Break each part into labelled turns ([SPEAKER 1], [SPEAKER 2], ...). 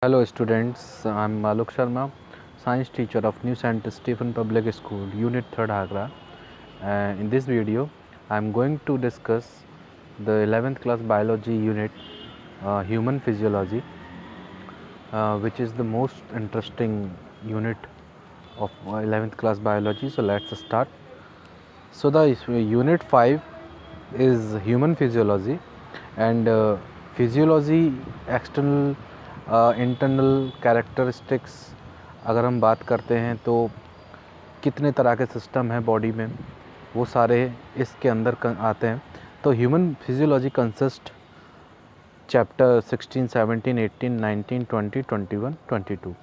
[SPEAKER 1] Hello students, I'm Maluk Sharma, science teacher of New St. Stephen Public School, Unit 3rd Agra. In this video, I'm going to discuss the 11th class biology unit, human physiology, which is the most interesting unit of 11th class biology. So let's start. So the unit 5 is human physiology, and physiology external internal characteristics अगर हम बात करते हैं तो कितने तरह के system हैं बॉडी में, वो सारे इसके अंदर आते हैं। तो ह्यूमन फिजियोलॉजी कंसिस्ट चैप्टर 16, 17, 18, 19, 20, 21, 22,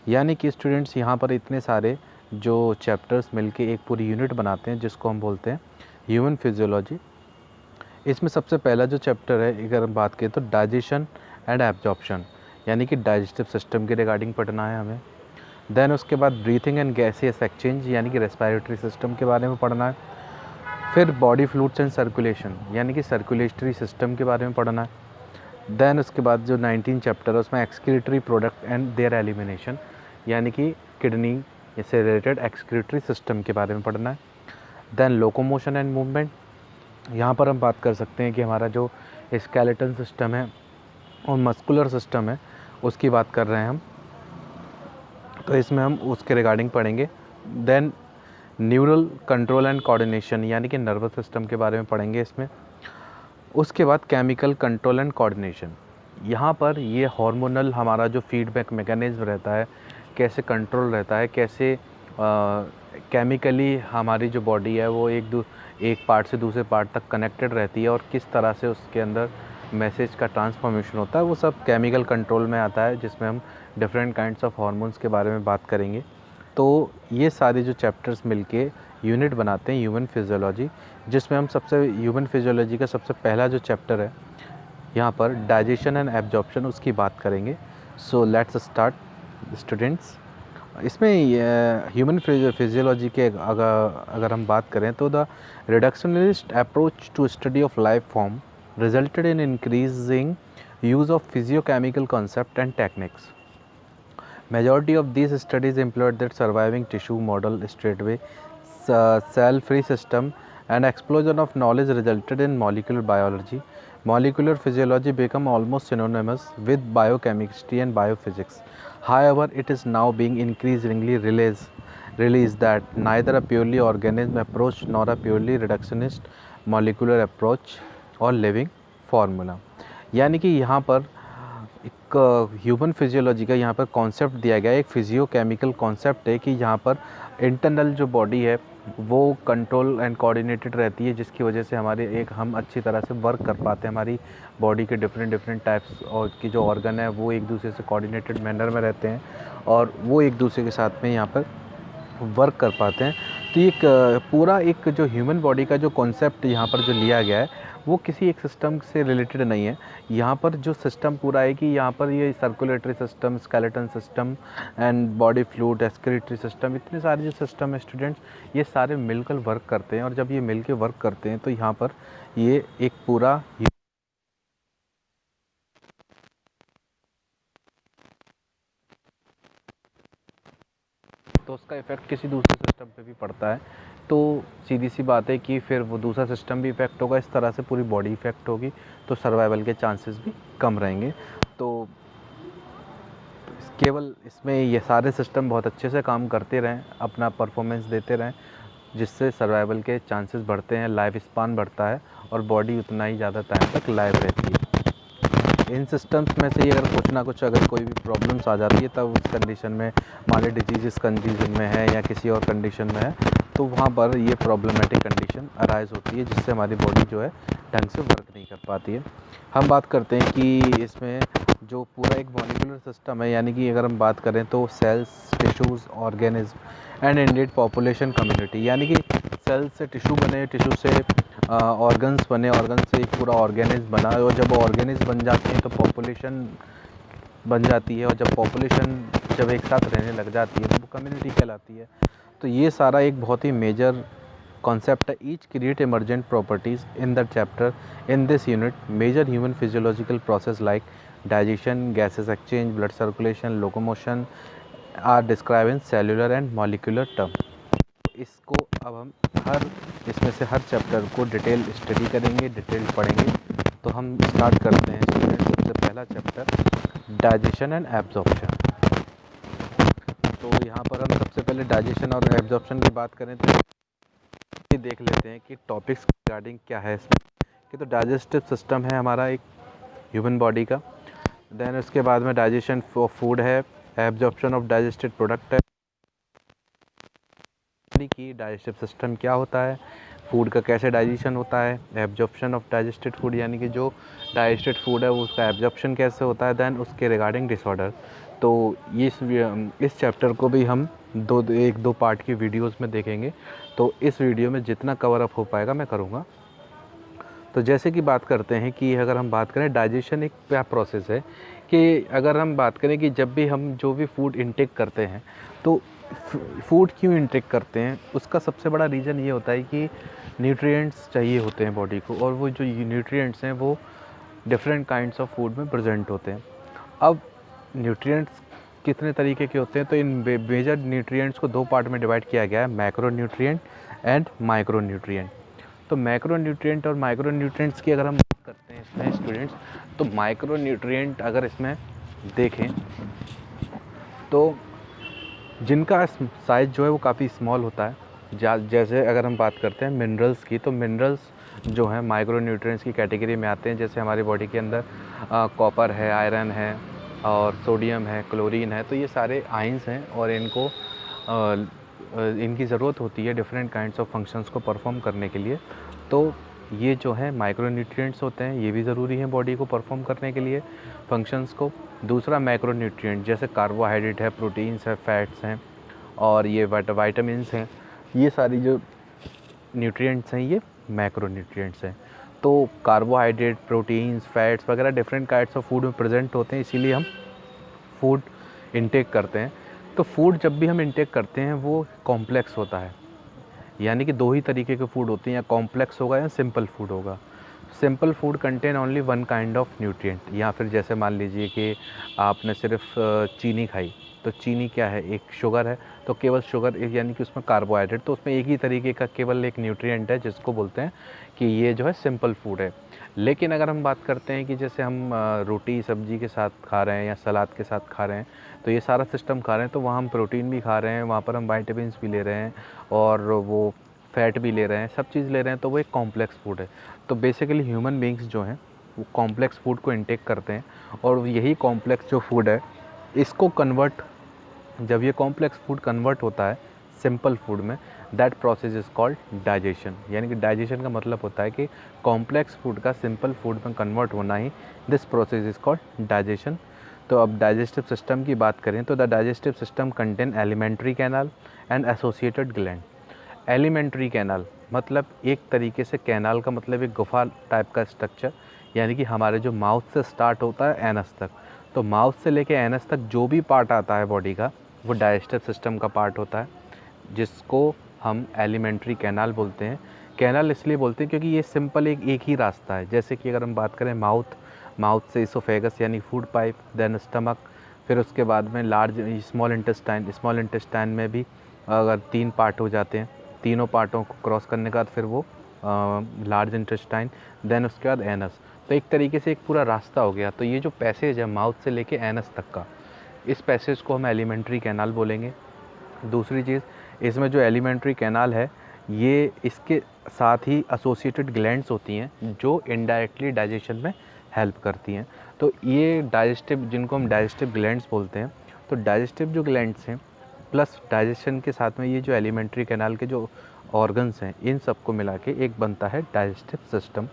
[SPEAKER 1] यानी कि स्टूडेंट्स यहाँ पर इतने सारे जो चैप्टर्स मिलके एक पूरी यूनिट बनाते हैं जिसको हम बोलते हैं ह्यूमन फिजियोलॉजी। इसमें सबसे पहला जो चैप्टर है अगर हम बात करें तो डाइजेशन एंड एब्जॉर्प्शन, यानी कि डाइजेस्टिव सिस्टम के रिगार्डिंग पढ़ना है हमें। देन उसके बाद ब्रीथिंग एंड गैसियस एक्सचेंज, यानी कि रेस्पिरेटरी सिस्टम के बारे में पढ़ना है। फिर बॉडी फ्लूइड्स एंड सर्कुलेशन, यानी कि सर्कुलेटरी सिस्टम के बारे में पढ़ना है। देन उसके बाद जो 19 चैप्टर है उसमें excretory product and there elimination, यानी कि किडनी से रिलेटेड एक्सक्रीटरी सिस्टम के बारे में पढ़ना है। देन लोकोमोशन एंड मूवमेंट, यहाँ पर हम बात कर सकते हैं कि हमारा जो स्केलेटन सिस्टम है और मस्कुलर सिस्टम है उसकी बात कर रहे हैं हम, तो इसमें हम उसके रिगार्डिंग पढ़ेंगे। Then neural control and coordination, यानी कि नर्वस सिस्टम के बारे में पढ़ेंगे इसमें। उसके बाद केमिकल कंट्रोल एंड कोऑर्डिनेशन, यहाँ पर ये हार्मोनल हमारा जो फीडबैक मैकेनिज्म रहता है कैसे कंट्रोल रहता है, कैसे केमिकली हमारी जो बॉडी है वो एक पार्ट से दूसरे पार्ट तक कनेक्टेड रहती है और किस तरह से उसके अंदर मैसेज का ट्रांसफॉर्मेशन होता है, वो सब केमिकल कंट्रोल में आता है, जिसमें हम डिफरेंट काइंड्स ऑफ हार्मोन्स के बारे में बात करेंगे। तो ये सारे जो चैप्टर्स मिलके यूनिट बनाते हैं ह्यूमन फिजियोलॉजी, जिसमें हम ह्यूमन फिजियोलॉजी का सबसे पहला जो चैप्टर है यहाँ पर डाइजेशन एंड एब्जॉर्प्शन, उसकी बात करेंगे। So let's start students. इसमें ह्यूमन फिजियोलॉजी के अगर हम बात करें तो the reductionist approach to study of life form resulted in increasing use of physiochemical concept and techniques. Majority of these studies employed that surviving tissue model straightway cell-free system, and explosion of knowledge resulted in molecular biology. Molecular physiology became almost synonymous with biochemistry and biophysics. However, it is now being increasingly realized that neither a purely organism approach nor a purely reductionist molecular approach और living formula, यानी कि यहाँ पर एक human physiology का यहाँ पर concept दिया गया है, एक फिजियोकेमिकल कॉन्सेप्ट है कि यहाँ पर इंटरनल जो बॉडी है वो कंट्रोल एंड कोऑर्डिनेटेड रहती है, जिसकी वजह से हम अच्छी तरह से वर्क कर पाते हैं। हमारी बॉडी के डिफरेंट टाइप्स और की जो ऑर्गन है वो एक दूसरे से कोऑर्डिनेटेड मैनर में रहते हैं और वो एक दूसरे के साथ में यहाँ पर वर्क कर पाते हैं। तो एक पूरा एक जो ह्यूमन बॉडी का जो कॉन्सेप्ट यहाँ पर जो लिया गया है वो किसी एक सिस्टम से रिलेटेड नहीं है। यहाँ पर जो सिस्टम पूरा है कि यहाँ पर ये circulatory system, skeleton system and body fluid, excretory system, इतने सारे जो सिस्टम है स्टूडेंट्स, ये सारे मिलकर वर्क करते हैं। और जब ये मिलकर वर्क करते हैं तो यहाँ पर ये एक पूरा तो उसका इफ़ेक्ट किसी दूसरे सिस्टम पे भी पड़ता है। तो सीधी सी बात है कि फिर वो दूसरा सिस्टम भी इफ़ेक्ट होगा, इस तरह से पूरी बॉडी इफ़ेक्ट होगी, तो सर्वाइवल के चांसेस भी कम रहेंगे। तो केवल इसमें ये सारे सिस्टम बहुत अच्छे से काम करते रहें, अपना परफॉर्मेंस देते रहें, जिससे सर्वाइवल के चांसेस बढ़ते हैं, लाइफ स्पान बढ़ता है और बॉडी उतना ही ज़्यादा टाइम तक लाइव रहती है। इन सिस्टम्स में से ही अगर कुछ ना कुछ अगर कोई भी प्रॉब्लम्स आ जाती है तब उस कंडीशन में, मान ली डिजीज़ इस कंडीशन में है या किसी और कंडीशन में है, तो वहाँ पर ये प्रॉब्लमेटिक कंडीशन अराइज होती है, जिससे हमारी बॉडी जो है ढंग से वर्क नहीं कर पाती है। हम बात करते हैं कि इसमें जो पूरा एक मॉलिक्यूलर सिस्टम है, यानी कि अगर हम बात करें तो cells, tissues, organism and indeed population community, यानी कि सेल से टिश्यू बने, टिश्यू से ऑर्गन्स बने, ऑर्गन से एक पूरा ऑर्गेनिज्म बना, और जब ऑर्गेनिज्म बन जाते हैं तो पॉपुलेशन बन जाती है, और जब पॉपुलेशन जब एक साथ रहने लग जाती है तो वो कम्युनिटी कहलाती है। तो ये सारा एक बहुत ही मेजर कॉन्सेप्ट है। Each create emergent properties in the chapter in this unit major human physiological process like digestion, gases exchange, blood circulation, locomotion are describe in cellular and molecular term. इसको अब हम इसमें से हर चैप्टर को detail study करेंगे, detail पढ़ेंगे। तो हम स्टार्ट करते हैं स्टूडेंट। सबसे पहला चैप्टर डाइजेशन एंड एब्जॉर्प्शन। तो यहाँ पर हम सबसे पहले डाइजेशन और एब्जॉर्प्शन की बात करें तो देख लेते हैं कि टॉपिक्स रिगार्डिंग क्या है इसमें। कि तो डाइजेस्टिव सिस्टम है हमारा एक ह्यूमन बॉडी का। देन उसके बाद में डाइजेशन ऑफ फूड है, एब्जॉर्प्शन ऑफ डाइजेस्टेड प्रोडक्ट है कि डाइजेस्टिव सिस्टम क्या होता है, फूड का कैसे डाइजेशन होता है, एब्जॉर्प्शन ऑफ डाइजेस्टेड फूड यानी कि जो डाइजेस्टेड फूड है वो उसका एब्जॉर्प्शन कैसे होता है, देन उसके रिगार्डिंग डिसऑर्डर। तो ये इस चैप्टर को भी हम एक दो पार्ट की वीडियोस में देखेंगे। तो इस वीडियो में जितना कवर अप हो पाएगा मैं करूँगा। तो जैसे कि बात करते हैं कि अगर हम बात करें डाइजेशन एक क्या प्रोसेस है, कि अगर हम बात करें कि जब भी हम जो भी फूड इनटेक करते हैं तो फूड क्यों इनटेक करते हैं, उसका सबसे बड़ा रीज़न ये होता है कि न्यूट्रिएंट्स चाहिए होते हैं बॉडी को, और वो जो न्यूट्रिएंट्स हैं वो डिफरेंट काइंड्स ऑफ फूड में प्रेजेंट होते हैं। अब न्यूट्रिएंट्स कितने तरीके के होते हैं, तो इन मेजर न्यूट्रिएंट्स को दो पार्ट में डिवाइड किया गया है, macro nutrient and micro nutrient. तो मैक्रो न्यूट्रिएंट और माइक्रो न्यूट्रिएंट्स की अगर हम बात करते हैं इसमें स्टूडेंट्स, तो माइक्रो न्यूट्रिएंट अगर इसमें देखें तो जिनका साइज़ जो है वो काफ़ी स्मॉल होता है। जैसे अगर हम बात करते हैं मिनरल्स की, तो मिनरल्स जो हैं माइक्रो न्यूट्रिएंट्स की कैटेगरी में आते हैं। जैसे हमारी बॉडी के अंदर कॉपर है, आयरन है और सोडियम है, क्लोरीन है, तो ये सारे आयंस हैं और इनकी ज़रूरत होती है डिफरेंट काइंड्स ऑफ फंक्शंस को परफॉर्म करने के लिए। तो ये जो है माइक्रो न्यूट्रिएंट्स होते हैं, ये भी ज़रूरी हैं बॉडी को परफॉर्म करने के लिए फंक्शंस को। दूसरा मैक्रो न्यूट्रिएंट जैसे कार्बोहाइड्रेट है, प्रोटीन्स है, फैट्स हैं और ये वाइटामिन्स हैं, ये सारी जो न्यूट्रिएंट्स हैं ये मैक्रो न्यूट्रिएंट्स हैं। तो कार्बोहाइड्रेट, प्रोटीन्स, फैट्स वगैरह डिफरेंट काइंड्स ऑफ फूड में प्रेजेंट होते हैं, इसीलिए हम फूड इनटेक करते हैं। तो फूड जब भी हम इनटेक करते हैं वो कॉम्प्लेक्स होता है, यानी कि दो ही तरीके के फूड होते हैं, या कॉम्प्लेक्स होगा या सिंपल फूड होगा। Simple food contain only one kind of nutrient, या फिर जैसे मान लीजिए कि आपने सिर्फ चीनी खाई, तो चीनी क्या है, एक शुगर है, तो केवल शुगर यानी कि उसमें कार्बोहाइड्रेट, तो उसमें एक ही तरीके का केवल एक न्यूट्रिएंट है जिसको बोलते हैं कि ये जो है सिंपल फूड है। लेकिन अगर हम बात करते हैं कि जैसे हम रोटी सब्जी के साथ खा रहे हैं या सलाद के साथ खा रहे हैं, तो ये सारा सिस्टम खा रहे हैं, तो वहाँ हम प्रोटीन भी खा रहे हैं, वहाँ पर हम वाइटामिन्स भी ले रहे हैं और वो फैट भी ले रहे हैं, सब चीज़ ले रहे हैं, तो वो एक कॉम्प्लेक्स फूड है। तो बेसिकली ह्यूमन बींग्स जो हैं वो कॉम्प्लेक्स फूड को इनटेक करते हैं, और यही कॉम्प्लेक्स जो फूड है इसको कन्वर्ट, जब ये कॉम्प्लेक्स फूड कन्वर्ट होता है सिंपल फूड में, that process is called digestion. यानी कि डाइजेशन का मतलब होता है कि कॉम्प्लेक्स फूड का सिंपल फूड में कन्वर्ट होना ही, this process is called digestion. तो अब डाइजेस्टिव सिस्टम की बात करें तो the digestive system contain alimentary canal and associated gland. Alimentary canal मतलब एक तरीके से कैनाल का मतलब एक गुफा टाइप का स्ट्रक्चर, यानी कि हमारे जो माउथ से स्टार्ट होता है एनस तक, तो माउथ से लेके एनस तक जो भी पार्ट आता है बॉडी का वो डाइजेस्टिव सिस्टम का पार्ट होता है, जिसको हम एलिमेंट्री कैनाल बोलते हैं। कैनाल इसलिए बोलते हैं क्योंकि ये सिंपल एक ही रास्ता है। जैसे कि अगर हम बात करें माउथ से इसोफेगस यानी फूड पाइप, देन स्टमक, फिर उसके बाद में लार्ज स्मॉल इंटेस्टाइन में भी अगर 3 पार्ट हो जाते हैं, तीनों पार्टों को क्रॉस करने के बाद फिर वो लार्ज इंटेस्टाइन, देन उसके बाद एनस, तो एक तरीके से एक पूरा रास्ता हो गया। तो ये जो पैसेज है माउथ से लेके एनस तक का, इस पैसेज को हम एलिमेंट्री कैनाल बोलेंगे। दूसरी चीज़, इसमें जो एलिमेंट्री कैनाल है ये इसके साथ ही एसोसिएटेड ग्लैंड्स होती हैं जो इनडायरेक्टली डाइजेशन में हेल्प करती हैं। तो ये डाइजेस्टिव, जिनको हम डाइजेस्टिव ग्लैंड्स बोलते हैं, तो डाइजेस्टिव जो ग्लैंड्स हैं प्लस डाइजेशन के साथ में ये जो एलिमेंट्री कैनाल के जो ऑर्गन्स हैं, इन सबको मिला के एक बनता है डाइजेस्टिव सिस्टम।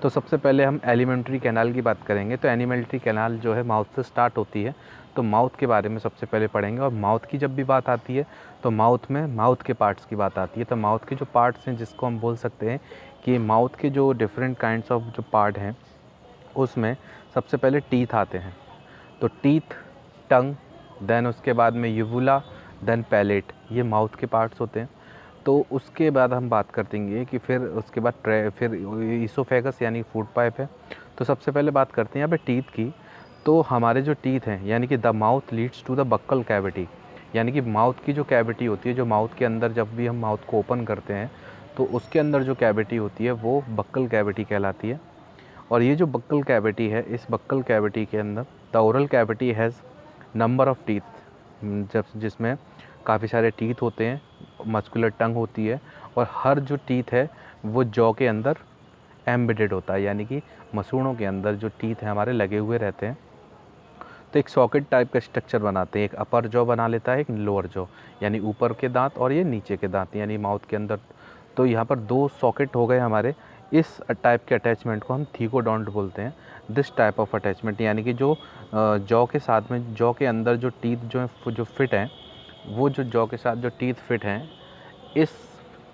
[SPEAKER 1] तो सबसे पहले हम एलिमेंट्री कैनाल की बात करेंगे। तो एलिमेंट्री कैनाल जो है माउथ से स्टार्ट होती है, तो माउथ के बारे में सबसे पहले पढ़ेंगे। और माउथ की जब भी बात आती है तो माउथ में माउथ के पार्ट्स की बात आती है। तो माउथ के जो पार्ट्स हैं, जिसको हम बोल सकते हैं कि माउथ के जो डिफरेंट काइंड्स ऑफ जो पार्ट हैं, उसमें सबसे पहले टीथ आते हैं। तो टीथ, टंग, देन उसके बाद में यूवुला, देन पैलेट, ये माउथ के पार्ट्स होते हैं। तो उसके बाद हम बात कर देंगे कि फिर उसके बाद फिर ईसोफेगस यानी फूड पाइप है। तो सबसे पहले बात करते हैं यहाँ पे टीथ की। तो हमारे जो टीथ हैं यानी कि the mouth leads to the buccal cavity, यानी कि माउथ की जो कैविटी होती है, जो माउथ के अंदर जब भी हम माउथ को ओपन करते हैं तो उसके अंदर जो कैविटी होती है वो बक्कल कैविटी कहलाती है। और ये जो बक्कल कैविटी है, इस बक्कल कैविटी के अंदर the oral cavity has number of teeth, जब जिसमें काफ़ी सारे टीथ होते हैं, मस्कुलर टंग होती है, और हर जो टीथ है वो जॉ के अंदर एम्बेडेड होता है, यानी कि मसूड़ों के अंदर जो टीथ हैं हमारे लगे हुए रहते हैं। तो एक सॉकेट टाइप का स्ट्रक्चर बनाते हैं, एक अपर जॉ बना लेता है, एक लोअर जॉ, यानी ऊपर के दांत और ये नीचे के दांत, यानी माउथ के अंदर। तो यहाँ पर 2 सॉकेट हो गए हमारे। इस टाइप के अटैचमेंट को हम थीकोडोंट बोलते हैं। दिस टाइप ऑफ अटैचमेंट, यानी कि जो जॉ के साथ में, जॉ के अंदर जो टीथ जो फिट हैं, वो जो जॉ के साथ जो टीथ फिट हैं, इस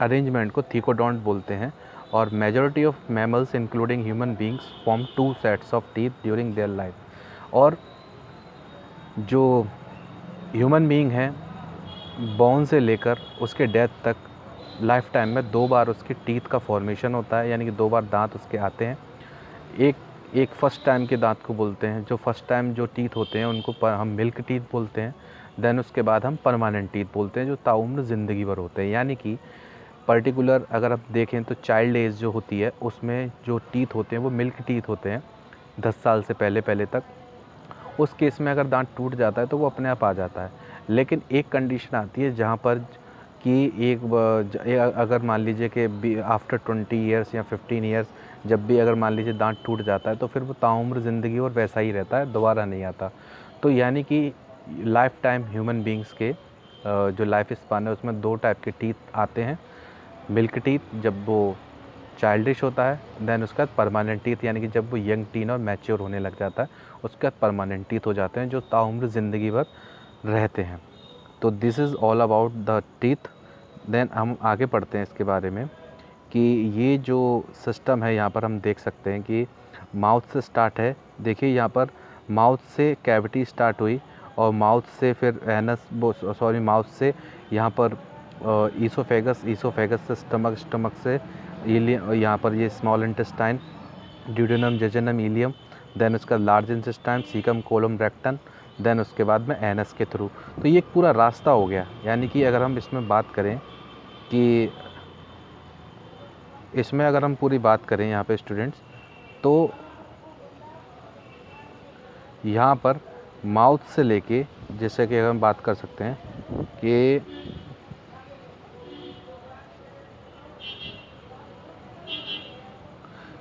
[SPEAKER 1] अरेंजमेंट को थीकोडोंट बोलते हैं। और majority of mammals including human beings form 2 sets of teeth during their life. और जो ह्यूमन बीइंग है, बॉर्न से लेकर उसके डेथ तक लाइफ टाइम में 2 बार उसकी टीथ का फॉर्मेशन होता है, यानी कि 2 बार दांत उसके आते हैं। एक फर्स्ट टाइम के दांत को बोलते हैं, जो फर्स्ट टाइम जो टीथ होते हैं उनको हम मिल्क टीथ बोलते हैं। देन उसके बाद हम परमानेंट टीथ बोलते हैं, जो ताउम्र ज़िंदगी भर होते हैं। यानी कि पर्टिकुलर अगर आप देखें तो चाइल्ड एज जो होती है उसमें जो टीथ होते हैं वो मिल्क टीथ होते हैं 10 साल से पहले तक। उस केस में अगर दांत टूट जाता है तो वो अपने आप आ जाता है। लेकिन एक कंडीशन आती है जहाँ पर कि अगर मान लीजिए कि आफ्टर 20 ईयर्स या 15 ईयर्स जब भी अगर मान लीजिए दांत टूट जाता है तो फिर वो ताउम्र ज़िंदगी और वैसा ही रहता है, दोबारा नहीं आता। तो यानी कि लाइफ टाइम ह्यूमन बींग्स के जो लाइफ स्पान है उसमें 2 टाइप के टीथ आते हैं। मिल्क टीथ जब वो चाइल्डिश होता है, देन उसके बाद परमानेंट टीथ, यानी कि जब वो यंग टीन और मैच्योर होने लग जाता है उसके बाद परमानेंट टीथ हो जाते हैं, जो ताउम्र ज़िंदगी भर रहते हैं। तो this is all about the teeth. Then हम आगे पढ़ते हैं इसके बारे में कि ये जो सिस्टम है यहाँ पर हम देख सकते हैं कि माउथ से स्टार्ट है। देखिए यहाँ पर माउथ से कैविटी स्टार्ट हुई और माउथ से फिर माउथ से यहाँ पर ईसोफेगस से स्टमक से इलियम, यहाँ पर ये small intestine, duodenum, jejunum, ileum, then उसका large intestine, caecum, colon, rectum, then उसके बाद में एनस के थ्रू। तो ये एक पूरा रास्ता हो गया। यानी कि अगर हम इसमें बात करें कि इसमें अगर हम पूरी बात करें यहाँ पे स्टूडेंट्स, तो यहाँ पर माउथ से लेके, जैसे कि अगर हम बात कर सकते हैं कि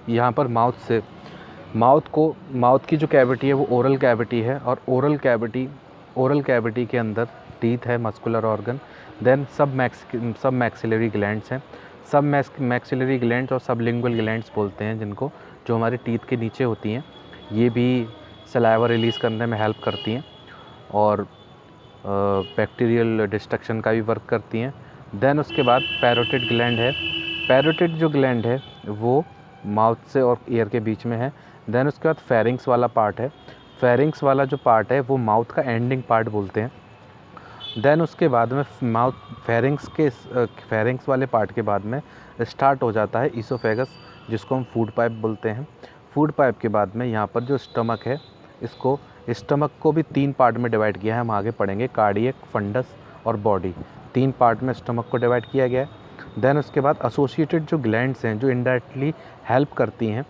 [SPEAKER 1] यहाँ पर माउथ की जो कैविटी है वो ओरल कैविटी है, और ओरल कैविटी के अंदर टीथ है, muscular organ, then submaxillary glands हैं। सब मैक्सिलरी ग्लैंड्स और सबलिंगुअल ग्लैंड्स बोलते हैं जिनको, जो हमारे टीथ के नीचे होती हैं। ये भी सलाइवा रिलीज़ करने में हेल्प करती हैं और बैक्टीरियल डिस्ट्रक्शन का भी वर्क करती हैं। देन उसके बाद पैरोटिड ग्लैंड है। पैरोटिड जो ग्लैंड है वो माउथ से और ईयर के बीच में है। देन उसके बाद फेरिंग्स वाला पार्ट है। फेरिंग्स वाला जो पार्ट है वो माउथ का एंडिंग पार्ट बोलते हैं। देन उसके बाद में फेरिंग्स वाले पार्ट के बाद में स्टार्ट हो जाता है ईसोफेगस, जिसको हम फूड पाइप बोलते हैं। फूड पाइप के बाद में यहाँ पर जो स्टमक है, स्टमक को भी 3 पार्ट में डिवाइड किया है, हम आगे पढ़ेंगे, कार्डियक, फंडस और बॉडी। 3 पार्ट में स्टमक को डिवाइड किया गया है। देन उसके बाद एसोसिएटेड जो ग्लैंड्स हैं जो इनडायरेक्टली हेल्प करती हैं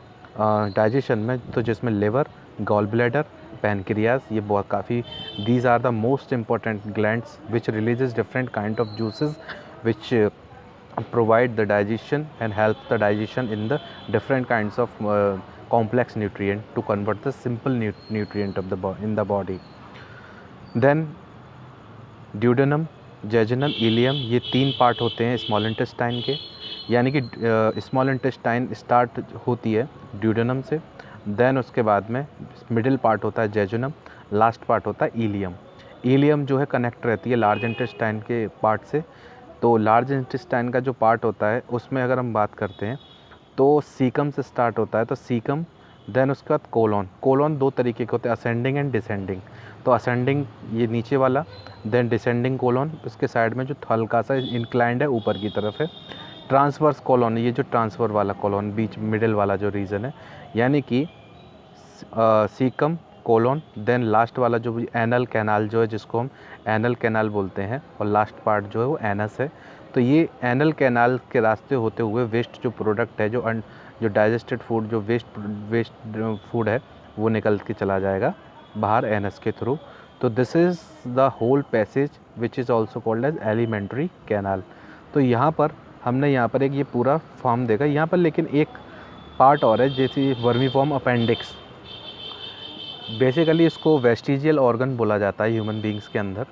[SPEAKER 1] डाइजेशन में, तो जिसमें लिवर, गॉल ब्लैडर, पैनक्रियाज, ये बहुत काफ़ी, these are the most important glands which releases different kind of juices which provide the digestion and help the digestion in the different kinds of complex nutrient to convert the simple nutrient of in the body. Then duodenum, jejunum, ileum, ये 3 part होते हैं small intestine के। यानी कि small intestine start होती है duodenum से, then उसके बाद में मिडिल पार्ट होता है जेजुनम, लास्ट पार्ट होता है इलियम। इलियम जो है कनेक्ट रहती है लार्ज इंटेस्टाइन के पार्ट से। तो लार्ज इंटेस्टाइन का जो पार्ट होता है उसमें अगर हम बात करते हैं तो सीकम से स्टार्ट होता है, तो सीकम, देन उसके बाद कोलोन 2 तरीके के होते हैं, असेंडिंग एंड डिसेंडिंग। तो असेंडिंग ये नीचे वाला, देन डिसेंडिंग कोलोन उसके साइड में जो हल्का सा इंक्लाइंड है ऊपर की तरफ है। ट्रांसवर्स कोलोन, ये जो ट्रांसफर वाला कोलोन बीच मिडिल वाला जो रीजन है, यानी कि सीकम, कोलोन, देन लास्ट वाला जो भी एनल कैनाल जो है, जिसको हम एनल कैनाल बोलते हैं, और लास्ट पार्ट जो है वो एनस है। तो ये एनल कैनाल के रास्ते होते हुए वेस्ट जो प्रोडक्ट है, जो डाइजेस्टेड फूड, जो वेस्ट फूड है, वो निकल के चला जाएगा बाहर एनस के थ्रू। तो this is the whole passage which is also called as alimentary canal. तो यहाँ पर हमने यहाँ पर एक ये पूरा फॉर्म देखा यहाँ पर, लेकिन एक पार्ट और है जैसे वर्मीफॉर्म अपेंडिक्स। बेसिकली इसको वेस्टिजियल ऑर्गन बोला जाता है ह्यूमन बींग्स के अंदर,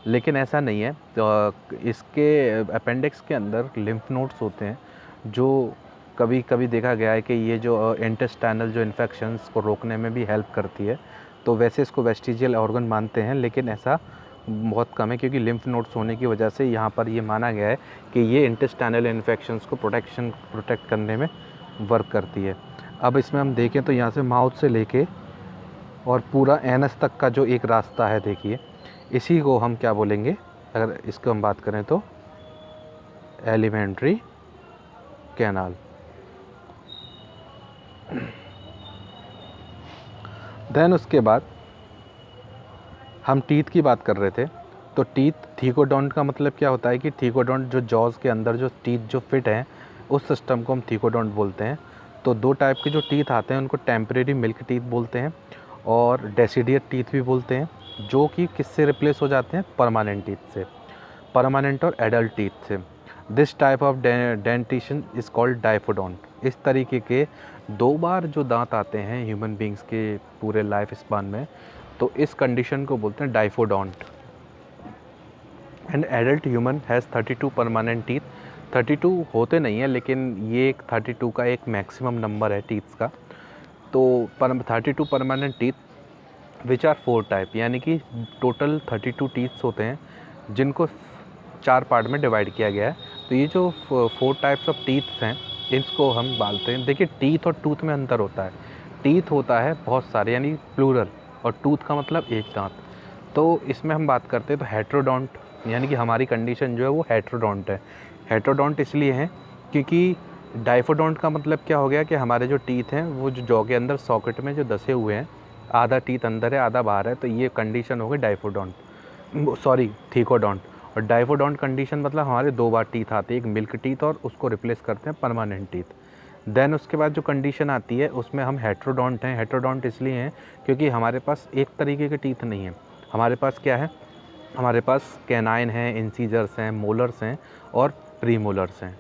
[SPEAKER 1] लेकिन ऐसा नहीं है। तो इसके अपेंडिक्स के अंदर लिम्फ नोड्स होते हैं, जो कभी कभी देखा गया है कि ये जो इंटेस्टाइनल जो इन्फेक्शंस को रोकने में भी हेल्प करती है। तो वैसे इसको वेस्टिजियल ऑर्गन मानते हैं, लेकिन ऐसा बहुत कम है, क्योंकि लिम्फ नोड्स होने की वजह से यहाँ पर ये माना गया है कि ये इंटेस्टाइनल इन्फेक्शंस को प्रोटेक्ट करने में वर्क करती है। अब इसमें हम देखें तो यहाँ से माउथ से लेके और पूरा एनस तक का जो एक रास्ता है, देखिए, इसी को हम क्या बोलेंगे, अगर इसको हम बात करें तो एलिमेंट्री कैनाल। देन उसके बाद हम टीथ की बात कर रहे थे। तो थीकोडोंट का मतलब क्या होता है कि थीकोडोंट जो जॉज के अंदर जो टीथ जो फिट हैं, उस सिस्टम को हम थीकोडोंट बोलते हैं। तो दो टाइप के जो टीथ आते हैं उनको टेम्परेरी मिल्क टीथ बोलते हैं और डेसिडियर टीथ भी बोलते हैं, जो कि किससे रिप्लेस हो जाते हैं, परमानेंट टीथ से, परमानेंट और एडल्ट टीथ से। This type of dentition is called diphyodont. इस तरीके के 2 बार जो दांत आते हैं ह्यूमन बींग्स के पूरे लाइफ स्पान में, तो इस कंडीशन को बोलते हैं diphyodont. And adult human has 32 permanent teeth. 32 होते नहीं है, लेकिन ये एक 32 का एक मैक्सिमम नंबर है टीथ्स का। तो 32 permanent teeth which are 4 type, यानी कि टोटल 32 टीथ्स होते हैं, जिनको 4 पार्ट में डिवाइड किया गया है। तो ये जो 4 टाइप्स ऑफ टीथ्स हैं, इसको हम बालते हैं। देखिए, टीथ और टूथ में अंतर होता है। टीथ होता है बहुत सारे, यानी प्लूरल, और टूथ का मतलब एक दांत। तो इसमें हम बात करते हैं तो हेट्रोडोंट, यानी कि हमारी कंडीशन जो है वो हेट्रोडोंट है। हेट्रोडोंट इसलिए है क्योंकि डाइफोडोंट का मतलब क्या हो गया कि हमारे जो टीथ हैं वो जो जॉ के अंदर सॉकेट में जो दसे हुए हैं, आधा टीथ अंदर है आधा बाहर है, तो ये कंडीशन हो गई डाइफोडोंट, थीकोडोंट। और डाइफोडोंट कंडीशन मतलब हमारे 2 बार टीथ आते हैं, एक मिल्क टीथ और उसको रिप्लेस करते हैं परमानेंट टीथ। देन उसके बाद जो कंडीशन आती है उसमें हम हेट्रोडोंट हैं। हेट्रोडोंट इसलिए हैं क्योंकि हमारे पास एक तरीके के टीथ नहीं है। हमारे पास क्या है, हमारे पास कैनाइन हैं, इंसीजर्स हैं, मोलर्स हैं और प्रीमोलर्स हैं।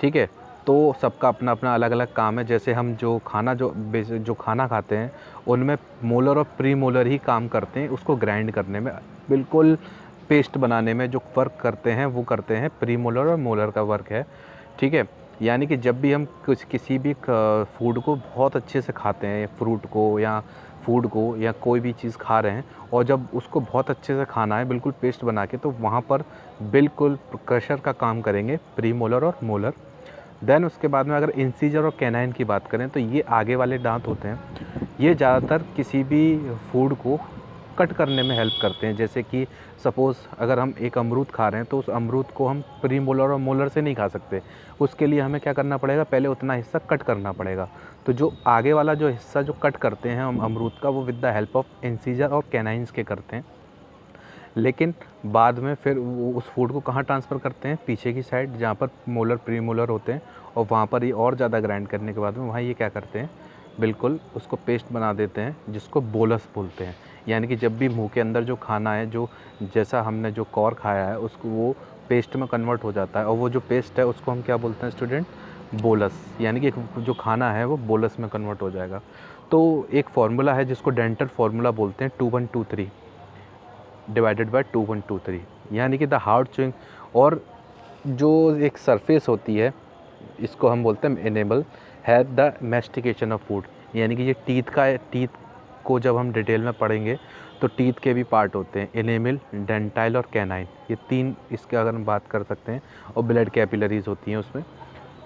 [SPEAKER 1] ठीक है, तो सबका अपना अपना अलग अलग काम है। जैसे हम जो खाना खाते हैं उनमें मोलर और प्रीमोलर ही काम करते हैं, उसको ग्राइंड करने में, बिल्कुल पेस्ट बनाने में जो वर्क करते हैं वो करते हैं प्रीमोलर और मोलर का वर्क है। ठीक है, यानी कि जब भी हम किसी भी फूड को बहुत अच्छे से खाते हैं, फ्रूट को या फूड को या कोई भी चीज़ खा रहे हैं, और जब उसको बहुत अच्छे से खाना है बिल्कुल पेस्ट बना के, तो वहाँ पर बिल्कुल क्रशर का काम करेंगे प्रीमोलर और मोलर। देन उसके बाद में अगर इंसीजर और कैनाइन की बात करें तो ये आगे वाले दांत होते हैं। ये ज़्यादातर किसी भी फूड को कट करने में हेल्प करते हैं। जैसे कि सपोज़ अगर हम एक अमरूद खा रहे हैं तो उस अमरूद को हम प्रीमोलर और मोलर से नहीं खा सकते, उसके लिए हमें क्या करना पड़ेगा, पहले उतना हिस्सा कट करना पड़ेगा। तो जो आगे वाला जो हिस्सा जो कट करते हैं हम अमरूद का, वो with the help of incisor और कैनाइन्स के करते हैं। लेकिन बाद में फिर वो उस फूड को कहाँ ट्रांसफ़र करते हैं, पीछे की साइड जहाँ पर मोलर प्रीमोलर होते हैं, और वहाँ पर ये और ज़्यादा ग्राइंड करने के बाद में वहाँ ये क्या करते हैं, बिल्कुल उसको पेस्ट बना देते हैं, जिसको बोलस बोलते हैं। यानी कि जब भी मुंह के अंदर जो खाना है, जो जैसा हमने जो कौर खाया है, उसको वो पेस्ट में कन्वर्ट हो जाता है, और वो जो पेस्ट है उसको हम क्या बोलते हैं स्टूडेंट, बोलस। यानी कि जो खाना है वो बोलस में कन्वर्ट हो जाएगा। तो एक फार्मूला है जिसको डेंटल फार्मूला बोलते हैं, 2123 डिवाइडेड बाय 2123, यानी कि द हार्ड च्यूइंग। और जो एक सरफेस होती है, इसको हम बोलते हैं एनेमल, है द मैस्टिकेशन ऑफ फूड। यानी कि ये टीथ को जब हम डिटेल में पढ़ेंगे तो टीथ के भी पार्ट होते हैं, एनेमल, डेंटाइल और कैनाइन, ये 3 इसके अगर हम बात कर सकते हैं। और ब्लड कैपिलरीज होती हैं उसमें।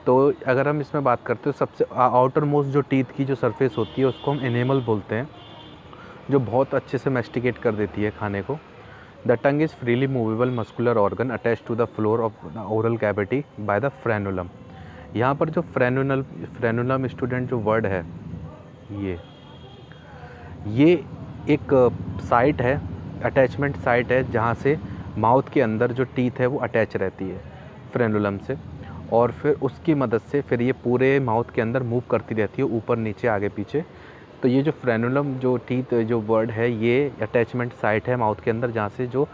[SPEAKER 1] तो अगर हम इसमें बात करते हैं, सबसे आउटर मोस्ट जो टीथ की जो सरफेस होती है उसको हम एनेमल बोलते हैं, जो बहुत अच्छे से मैस्टिकेट कर देती है खाने को। The tongue is freely movable muscular organ attach to the floor of the oral cavity by the frenulum. यहाँ पर जो फ्रेनुलम स्टूडेंट जो वर्ड है, ये एक साइट है, अटैचमेंट साइट है, जहाँ से माउथ के अंदर जो टीथ है वो अटैच रहती है फ्रेनुलम से, और फिर उसकी मदद से फिर ये पूरे माउथ के अंदर मूव करती रहती है, ऊपर नीचे आगे पीछे। तो ये जो फ्रेनुलम जो टीथ जो वर्ड है, ये अटैचमेंट साइट है माउथ के अंदर, जहाँ से जो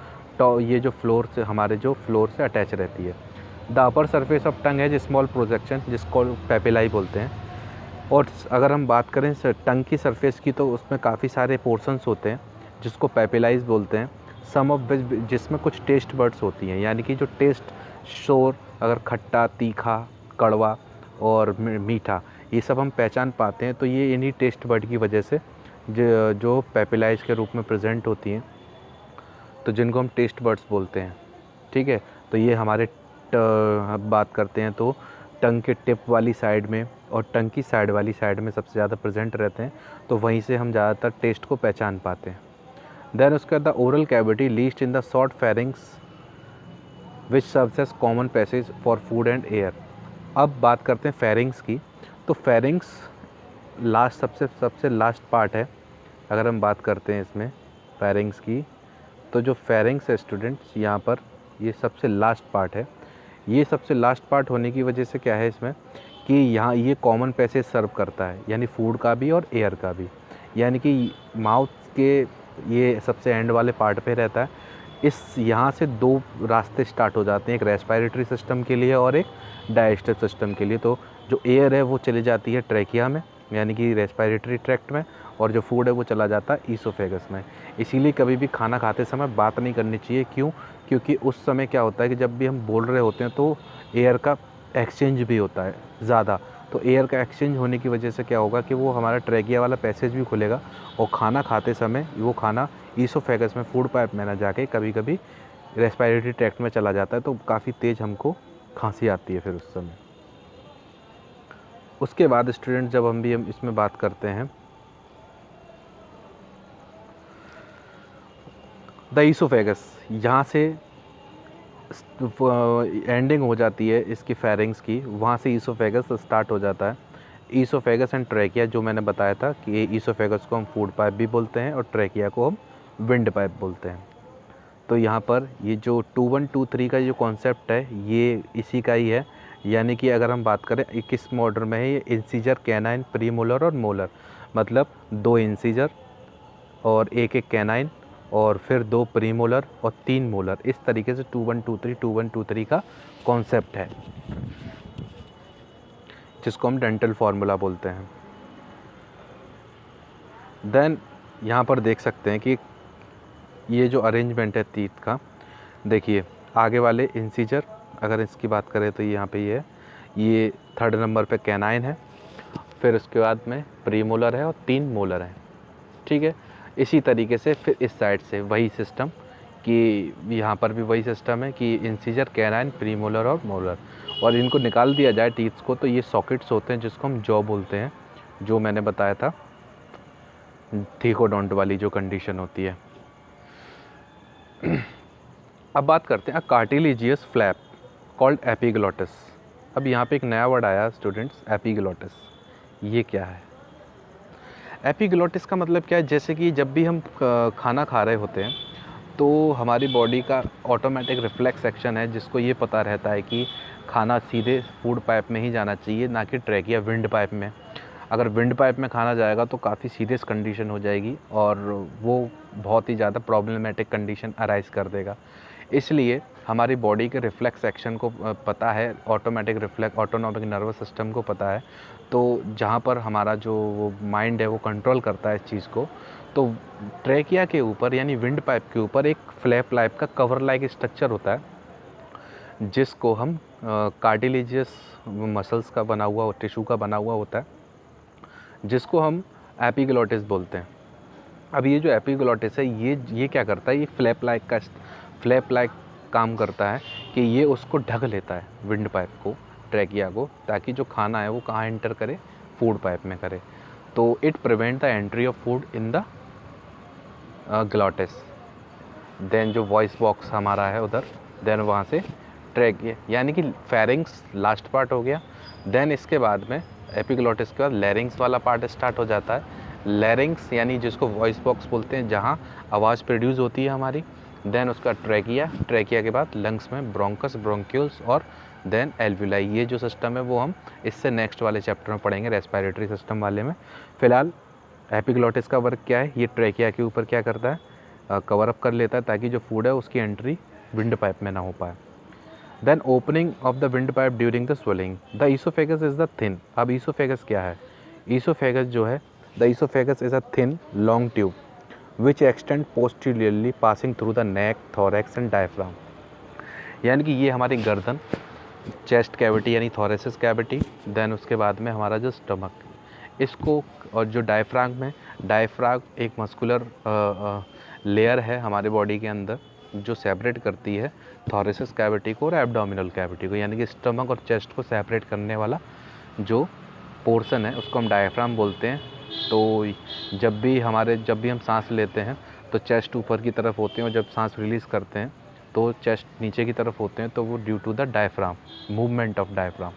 [SPEAKER 1] ये जो फ्लोर से हमारे जो फ्लोर से अटैच रहती है। The upper surface of tongue है जो स्मॉल प्रोजेक्शन, जिसको पेपिलाई बोलते हैं। और अगर हम बात करें टंग की सरफेस की, तो उसमें काफ़ी सारे पोर्शंस होते हैं जिसको पेपिलाइज बोलते हैं। सम ऑफ विच, जिसमें कुछ टेस्ट बर्ड्स होती हैं, यानी कि जो टेस्ट शोर, अगर खट्टा, तीखा, कड़वा और मीठा, ये सब हम पहचान पाते हैं, तो ये इन्हीं टेस्ट बर्ड की वजह से जो पेपिलाइज के रूप में प्रेजेंट होती हैं, तो जिनको हम टेस्ट बर्ड्स बोलते हैं। ठीक है, तो ये हमारे अब बात करते हैं तो टंग के टिप वाली साइड में और टंग की साइड वाली साइड में सबसे ज़्यादा प्रेजेंट रहते हैं, तो वहीं से हम ज़्यादातर टेस्ट को पहचान पाते हैं। देन उसके बाद द ओरल कैविटी लीस्ट in the short pharynx which serves as common passage for food and air. अब बात करते हैं फेरिंग्स की। तो फेरिंग्स लास्ट सबसे लास्ट पार्ट है। अगर हम बात करते हैं इसमें फेरिंग्स की, तो जो फेरिंग्स है स्टूडेंट्स, यहाँ पर ये सबसे लास्ट पार्ट है। ये सबसे लास्ट पार्ट होने की वजह से क्या है इसमें कि यहाँ ये कॉमन पैसेज सर्व करता है, यानी फूड का भी और एयर का भी, यानी कि माउथ के ये सबसे एंड वाले पार्ट पे रहता है। इस यहाँ से दो रास्ते स्टार्ट हो जाते हैं, एक रेस्पिरेटरी सिस्टम के लिए और एक डाइजेस्टिव सिस्टम के लिए। तो जो एयर है वो चली जाती है ट्रैकिया में, यानी कि रेस्पिरेटरी ट्रैक्ट में, और जो फूड है वो चला जाता है ईसोफेगस में। इसीलिए कभी भी खाना खाते समय बात नहीं करनी चाहिए। क्यों? क्योंकि उस समय क्या होता है कि जब भी हम बोल रहे होते हैं तो एयर का एक्सचेंज भी होता है ज़्यादा। तो एयर का एक्सचेंज होने की वजह से क्या होगा कि वो हमारा ट्रैकिया वाला पैसेज भी खुलेगा, और खाना खाते समय वो खाना ईसोफेगस में, फूड पाइप में ना जाके कभी कभी रेस्पिरेटरी ट्रैक्ट में चला जाता है, तो काफ़ी तेज़ हमको खांसी आती है फिर उस समय। उसके बाद स्टूडेंट जब हम इसमें बात करते हैं द ईसोफेगस, यहाँ से एंडिंग हो जाती है इसकी फेरिंग्स की, वहाँ से ईसोफेगस स्टार्ट हो जाता है। ईसोफेगस एंड ट्रैकिया, जो मैंने बताया था कि ईसोफेगस को हम फूड पाइप भी बोलते हैं और ट्रैकिया को हम विंड पाइप बोलते हैं। तो यहाँ पर ये जो 2 1 2 3 का जो कॉन्सेप्ट है ये इसी का ही है। यानी कि अगर हम बात करें किस मॉडल में है, ये इंसीजर, कैनाइन, प्रीमोलर और मोलर, मतलब 2 इंसीजर और एक कैनाइन, और फिर 2 प्रीमोलर और 3 मोलर। इस तरीके से 2 1 2 3 2 1 2 3 का कॉन्सेप्ट है, जिसको हम डेंटल फार्मूला बोलते हैं। देन यहाँ पर देख सकते हैं कि ये जो अरेंजमेंट है टीथ का, देखिए आगे वाले इंसीजर, अगर इसकी बात करें तो यहाँ पे ये 3rd नंबर पे कैनाइन है, फिर उसके बाद में प्रीमोलर है और 3 मोलर हैं। ठीक है, इसी तरीके से फिर इस साइड से वही सिस्टम कि यहाँ पर भी वही सिस्टम है कि इंसीजर, कैनाइन, प्रीमोलर और मोलर, और इनको निकाल दिया जाए टीथ्स को तो ये सॉकेट्स होते हैं, जिसको हम जॉ बोलते हैं, जो मैंने बताया था थीकोडोंट वाली जो कंडीशन होती है। अब बात करते हैं कार्टिलेजियस फ्लैप कॉल्ड एपिग्लोटिस। अब यहाँ पे एक नया वर्ड आया स्टूडेंट्स, एपिग्लोटिस। ये क्या है? एपिग्लोटिस का मतलब क्या है? जैसे कि जब भी हम खाना खा रहे होते हैं तो हमारी बॉडी का ऑटोमेटिक रिफ्लेक्स एक्शन है, जिसको ये पता रहता है कि खाना सीधे फूड पाइप में ही जाना चाहिए, ना कि ट्रैकिया विंड पाइप में। अगर विंड पाइप में खाना जाएगा तो काफ़ी सीरियस कंडीशन हो जाएगी और वो बहुत ही ज़्यादा प्रॉब्लमेटिक कंडीशन अराइज कर देगा। इसलिए हमारी बॉडी के रिफ्लेक्स एक्शन को पता है, ऑटोनॉमिक नर्वस सिस्टम को पता है, तो जहाँ पर हमारा जो वो माइंड है वो कंट्रोल करता है इस चीज़ को। तो ट्रैकिया के ऊपर यानी विंड पाइप के ऊपर एक फ्लैप लाइप का कवर लाइक स्ट्रक्चर होता है, जिसको हम कार्टिलेजियस मसल्स का बना हुआ, टिश्यू का बना हुआ होता है, जिसको हम एपिग्लोटिस बोलते हैं। अब ये जो एपिग्लोटिस है ये क्या करता है? ये फ्लैप लाइक काम करता है कि ये उसको ढक लेता है विंड पाइप को, ट्रैकिया को, ताकि जो खाना है वो कहाँ एंटर करे? फूड पाइप में करे। तो it prevent the entry of food in the glottis. Then जो वॉइस बॉक्स हमारा है उधर, देन वहाँ से ट्रैकिया यानी कि फेरिंग्स लास्ट पार्ट हो गया। देन इसके बाद में एपिग्लोटिस के बाद लैरिंग्स वाला पार्ट स्टार्ट हो जाता है। लैरिंग्स यानी जिसको वॉइस बॉक्स बोलते हैं, जहाँ आवाज़ प्रोड्यूस होती है हमारी। देन उसका ट्रैकिया, ट्रैकिया के बाद लंग्स में ब्रोंकस, ब्रोंक्यूल्स और देन एल्वुलाई। ये जो सिस्टम है वो हम इससे नेक्स्ट वाले चैप्टर में पढ़ेंगे, रेस्पिरेटरी सिस्टम वाले में। फिलहाल एपिग्लॉटिस का वर्क क्या है, ये ट्रैकिया के ऊपर क्या करता है, कवर अप कर लेता है ताकि जो फूड है उसकी एंट्री विंड पाइप में ना हो पाए। Then opening of the wind pipe during the swelling. The oesophagus is the thin. अब ईसोफेगस क्या है, ईसोफेगस जो है, the oesophagus is a thin long tube which extend posteriorly passing through the neck, thorax and diaphragm. यानी कि ये हमारी गर्दन, चेस्ट कैविटी यानी थोरेसिस कैविटी, देन उसके बाद में हमारा जो स्टमक, इसको, और जो डायफ्राम में, डायफ्राम एक मस्कुलर लेयर है हमारे बॉडी के अंदर जो सेपरेट करती है थोरेसिस कैविटी को और एब्डोमिनल कैविटी को, यानी कि स्टमक और चेस्ट को सेपरेट करने वाला जो पोर्शन है उसको हम डायफ्राम बोलते हैं। तो जब भी हम सांस लेते हैं तो चेस्ट ऊपर की तरफ होते हैं और जब सांस रिलीज़ करते हैं तो चेस्ट नीचे की तरफ होते हैं, तो वो due to the diaphragm, movement of diaphragm.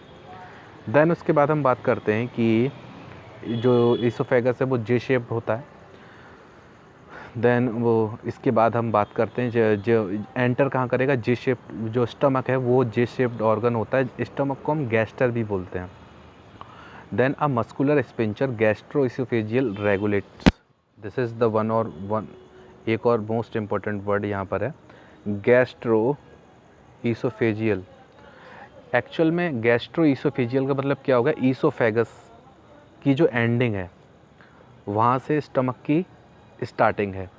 [SPEAKER 1] Then उसके बाद हम बात करते हैं कि जो ईसोफेगस है वो जे शेप्ड होता है। देन वो इसके बाद हम बात करते हैं जो एंटर कहाँ करेगा, जे शेप, जो स्टमक है वो जे शेप्ड ऑर्गन होता है, स्टमक को हम गैस्टर भी बोलते हैं। Then a muscular sphincter gastroesophageal regulates, this is the one, एक और मोस्ट इम्पॉर्टेंट वर्ड यहाँ पर है, गैस्ट्रो ईसोफेजियल। एक्चुअल में गैस्ट्रो ईसोफेजियल का मतलब क्या होगा, ईसोफेगस की जो एंडिंग है वहाँ से स्टमक की स्टार्टिंग है।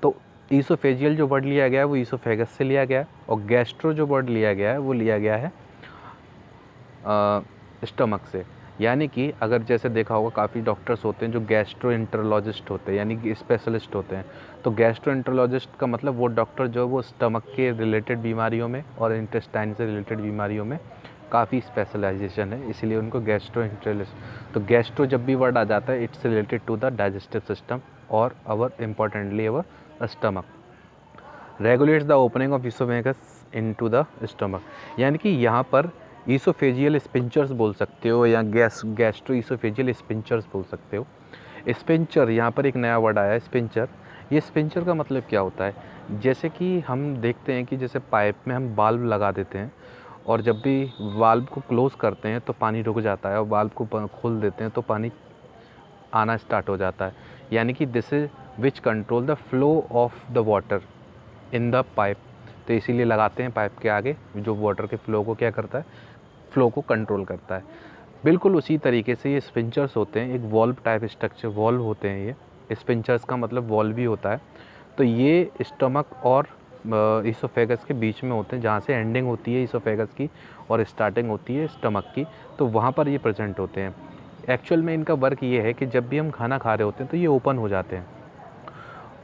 [SPEAKER 1] तो ईसोफेजियल जो वर्ड लिया गया है वो ईसोफेगस से लिया गया है, और गैस्ट्रो जो वर्ड लिया गया है वो लिया गया है स्टमक से। यानी कि अगर जैसे देखा होगा काफ़ी डॉक्टर्स होते हैं जो गैस्ट्रोएंटरोलॉजिस्ट होते हैं, यानी कि स्पेशलिस्ट होते हैं। तो गैस्ट्रोएंटरोलॉजिस्ट का मतलब वो डॉक्टर जो है वो स्टमक के रिलेटेड बीमारियों में और इंटेस्टाइन से रिलेटेड बीमारियों में काफ़ी स्पेशलाइजेशन है, इसीलिए उनको गैस्ट्रोएंटरोलॉजिस्ट। तो गैस्ट्रो जब भी वर्ड आ जाता है it's related to the digestive system और importantly our stomach. Regulates the opening of oesophagus into the stomach, यानी कि यहाँ पर ईसोफेजियल स्पिंचर्स बोल सकते हो या गैस्ट्रो ईसोफेजियल स्पिंचर्स बोल सकते हो। स्पिंचर, यहाँ पर एक नया वर्ड आया है स्पिंचर। ये स्पिंचर का मतलब क्या होता है, जैसे कि हम देखते हैं कि जैसे पाइप में हम वाल्व लगा देते हैं और जब भी वाल्व को क्लोज़ करते हैं तो पानी रुक जाता है और वाल्व को खोल देते हैं तो पानी आना स्टार्ट हो जाता है। यानी कि this is which control the flow of the water in the pipe. तो इसीलिए लगाते हैं पाइप के आगे, जो वाटर के फ्लो को क्या करता है, फ्लो को कंट्रोल करता है। बिल्कुल उसी तरीके से ये स्पिंचर्स होते हैं, एक वॉल्व टाइप स्ट्रक्चर, वॉल्व होते हैं ये। स्पिंचर्स का मतलब वॉल्व भी होता है। तो ये स्टमक और ईसोफेगस के बीच में होते हैं, जहाँ से एंडिंग होती है ईसोफेगस की और स्टार्टिंग होती है स्टमक की, तो वहाँ पर ये प्रेजेंट होते हैं। एक्चुअल में इनका वर्क ये है कि जब भी हम खाना खा रहे होते हैं तो ये ओपन हो जाते हैं।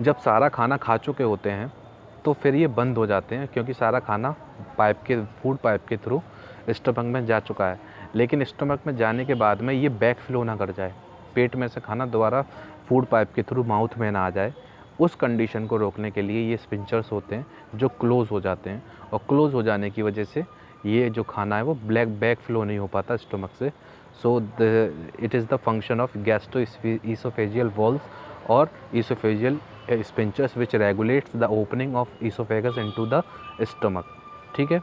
[SPEAKER 1] जब सारा खाना खा चुके होते हैं तो फिर ये बंद हो जाते हैं, क्योंकि सारा खाना फूड पाइप के थ्रू स्टमक में जा चुका है। लेकिन स्टमक में जाने के बाद में ये बैक फ्लो ना कर जाए, पेट में से खाना दोबारा फूड पाइप के थ्रू माउथ में ना आ जाए, उस कंडीशन को रोकने के लिए ये स्पिंचर्स होते हैं जो क्लोज़ हो जाते हैं। और क्लोज़ हो जाने की वजह से ये जो खाना है वो बैक फ्लो नहीं हो पाता स्टमक से। So it is the function of gastro oesophageal valves और oesophageal sphincters which regulates the opening of oesophagus into the stomach. ठीक है।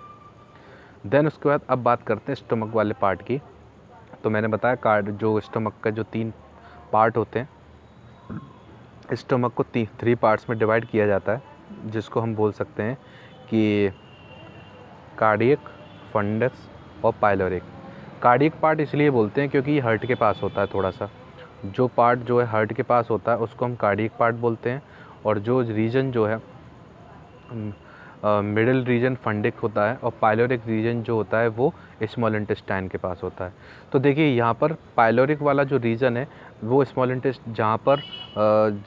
[SPEAKER 1] देन उसके बाद अब बात करते हैं स्टमक वाले पार्ट की। तो मैंने बताया जो स्टमक का जो 3 पार्ट होते हैं, स्टमक को 3 पार्ट्स में डिवाइड किया जाता है, जिसको हम बोल सकते हैं कि कार्डियक, फंडस और पाइलोरिक। कार्डियक पार्ट इसलिए बोलते हैं क्योंकि ये हार्ट के पास होता है थोड़ा सा। जो पार्ट जो है हार्ट के पास होता है उसको हम कार्डियक पार्ट बोलते हैं, और जो रीजन जो है मिडिल रीजन फंडिक होता है, और पाइलोरिक रीजन जो होता है वो स्मॉल इंटेस्टाइन के पास होता है। तो देखिए यहाँ पर पाइलोरिक वाला जो रीजन है वो स्मॉल इंटेस्ट, जहाँ पर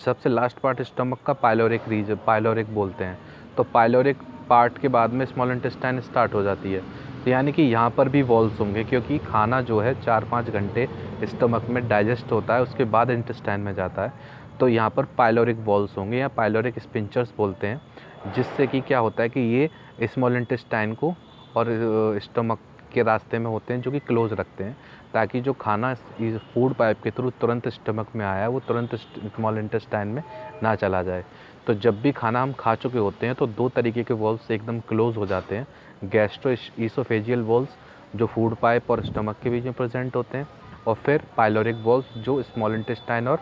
[SPEAKER 1] सबसे लास्ट पार्ट स्टमक का पाइलोरिक बोलते हैं। तो पाइलोरिक पार्ट के बाद में स्मॉल इंटेस्टाइन स्टार्ट हो जाती है। तो यानी कि यहाँ पर भी वॉल्व्स होंगे, क्योंकि खाना जो है 4-5 घंटे स्टमक में डाइजेस्ट होता है, उसके बाद इंटेस्टाइन में जाता है। तो यहाँ पर पाइलोरिक वॉल्व्स होंगे या पाइलोरिक स्पिंचर्स बोलते हैं, जिससे कि क्या होता है कि ये स्मॉल इंटेस्टाइन को और स्टमक के रास्ते में होते हैं जो कि क्लोज रखते हैं, ताकि जो खाना इस फूड पाइप के थ्रू तुरंत स्टमक में आया वो तुरंत स्मॉल इंटेस्टाइन में ना चला जाए। तो जब भी खाना हम खा चुके होते हैं तो दो तरीके के वॉल्व्स एकदम क्लोज हो जाते हैं। गैस्ट्रो ईसोफेजियल वॉल्व्स जो फूड पाइप और स्टमक के बीच में प्रेजेंट होते हैं, और फिर पाइलोरिक वॉल्व्स जो स्मॉल इंटेस्टाइन और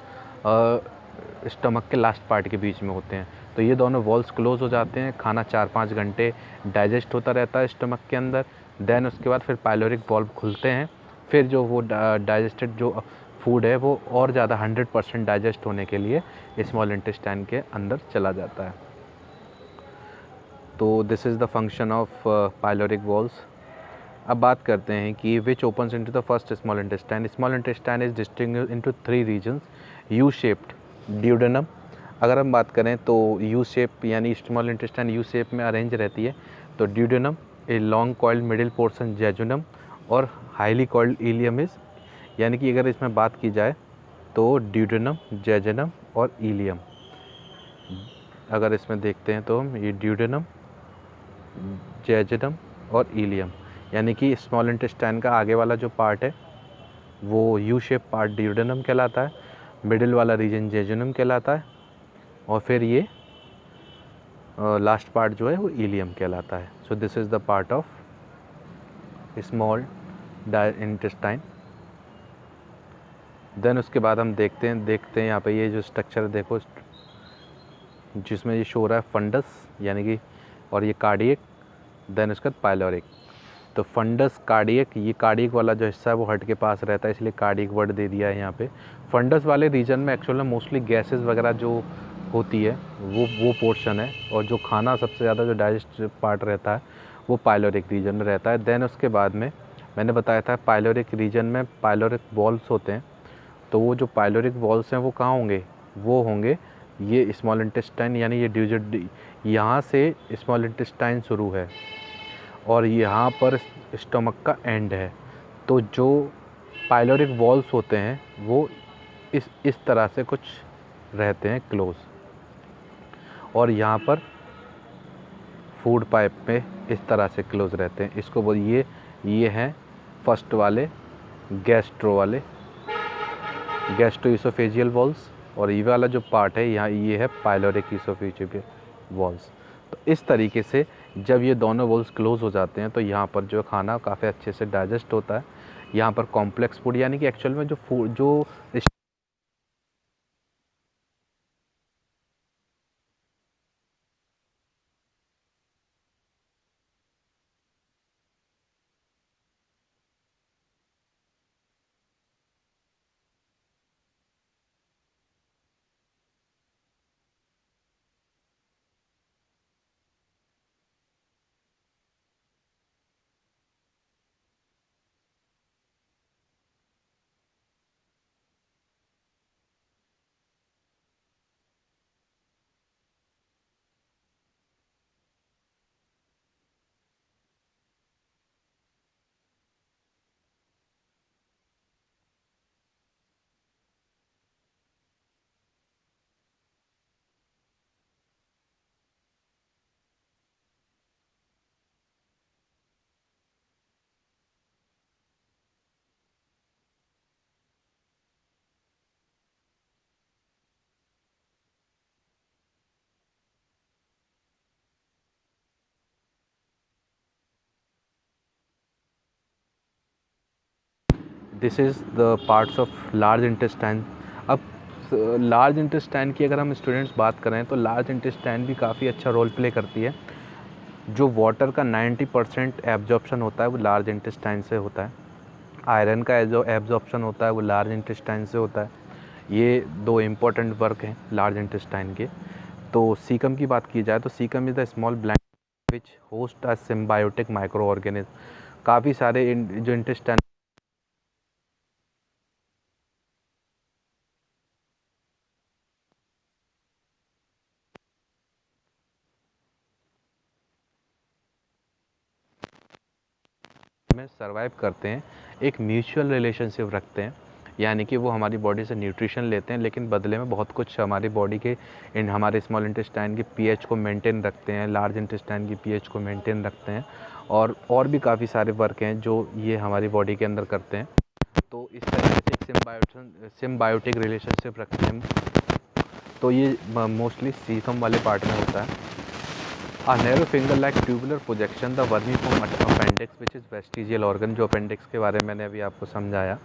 [SPEAKER 1] स्टमक के लास्ट पार्ट के बीच में होते हैं। तो ये दोनों वॉल्व्स क्लोज हो जाते हैं, खाना 4-5 घंटे डाइजेस्ट होता रहता है स्टमक के अंदर। देन उसके बाद फिर पाइलोरिक वॉल्व खुलते हैं, फिर जो वो डाइजेस्टेड जो फूड है वो और ज़्यादा 100% डाइजेस्ट होने के लिए स्मॉल इंटेस्टाइन के अंदर चला जाता है। तो this is the function of pyloric valves. अब बात करते हैं कि which opens into the first small intestine. Small intestine is distinguished into 3 regions. U shaped duodenum, अगर हम बात करें तो यू शेप यानी स्मॉल इंटेस्टाइन यू शेप में अरेंज रहती है। तो duodenum, a long coiled middle portion jejunum, और हाईली कॉइल्ड इलियम इज, यानी कि अगर इसमें बात की जाए तो ड्यूडेनम, जेजुनम और इलियम। अगर इसमें देखते हैं तो हम ये ड्यूडेनम, जेजुनम और इलियम, यानी कि स्मॉल इंटेस्टाइन का आगे वाला जो पार्ट है वो यू शेप पार्ट ड्यूडेनम कहलाता है, मिडिल वाला रीजन जेजुनम कहलाता है, और फिर ये लास्ट पार्ट जो है वो इलियम कहलाता है। So this is the part of small intestine. Then उसके बाद हम देखते हैं यहाँ पे ये जो स्ट्रक्चर देखो, जिसमें ये शो हो रहा है फंडस यानी कि, और ये कार्डियक, देन उसके बाद पाइलोरिक। तो फंडस, कार्डियक, ये कार्डियक वाला जो हिस्सा है वो हर्ट के पास रहता है, इसलिए कार्डियक वर्ड दे दिया है यहाँ पे। फंडस वाले रीजन में एक्चुअल में मोस्टली गैसेस वगैरह जो होती है वो पोर्शन है, और जो खाना सबसे ज़्यादा जो डाइजेस्ट पार्ट रहता है वो पाइलोरिक रीजन में रहता है। देन उसके बाद में मैंने बताया था पाइलोरिक रीजन में पाइलोरिक वॉल्व्स होते हैं। तो वो जो पाइलोरिक वॉल्व्स हैं वो कहाँ होंगे, वो होंगे ये स्मॉल इंटेस्टाइन, यानी ये ड्यूजेड, यहाँ से स्मॉल इंटेस्टाइन शुरू है और यहाँ पर स्टमक का एंड है। तो जो पाइलोरिक वॉल्व्स होते हैं वो इस तरह से कुछ रहते हैं क्लोज, और यहाँ पर फूड पाइप में इस तरह से क्लोज रहते हैं। इसको बोल ये हैं फर्स्ट वाले गैस्ट्रो वाले, गैस्ट्रो ईसोफेजियल वॉल्व्स, और ये वाला जो पार्ट है यहाँ ये है पाइलोरिक ईसोफेजियल वॉल्व्स। तो इस तरीके से जब ये दोनों वॉल्व्स क्लोज हो जाते हैं तो यहाँ पर जो खाना काफ़ी अच्छे से डाइजेस्ट होता है। यहाँ पर कॉम्प्लेक्स फूड यानी कि एक्चुअल में जो फूड जो this is the parts of large intestine. अब लार्ज इंटेस्टाइन की अगर हम स्टूडेंट्स बात करें तो लार्ज इंटेस्टाइन भी काफ़ी अच्छा रोल प्ले करती है। जो वाटर का 90% एब्जॉर्प्शन होता है वो लार्ज इंटेस्टाइन से होता है। आयरन का जो एब्जॉर्प्शन होता है वो लार्ज इंटेस्टाइन से होता है। ये दो इम्पोर्टेंट वर्क हैं लार्ज इंटेस्टाइन के। तो सीकम की बात की जाए तो caecum is the small blank which host a symbiotic micro organism. काफ़ी सारे जो इंटेस्टाइन में सर्वाइव करते हैं, एक म्यूचुअल रिलेशनशिप रखते हैं। यानी कि वो हमारी बॉडी से न्यूट्रिशन लेते हैं, लेकिन बदले में बहुत कुछ हमारी बॉडी के हमारे स्मॉल इंटेस्टाइन की पीएच को मेंटेन रखते हैं, लार्ज इंटेस्टाइन की पीएच को मेंटेन रखते हैं, और भी काफ़ी सारे वर्क हैं जो ये हमारी बॉडी के अंदर करते हैं। तो इस तरीके से एक सिम्बायोटिक रिलेशनशिप रखते हैं। तो ये मोस्टली सीकम वाले पार्ट में होता है। A narrow finger-like tubular projection, the vermiform appendix, which is vestigial organ, जो अपेंडिक्स के बारे में मैंने अभी आपको समझाया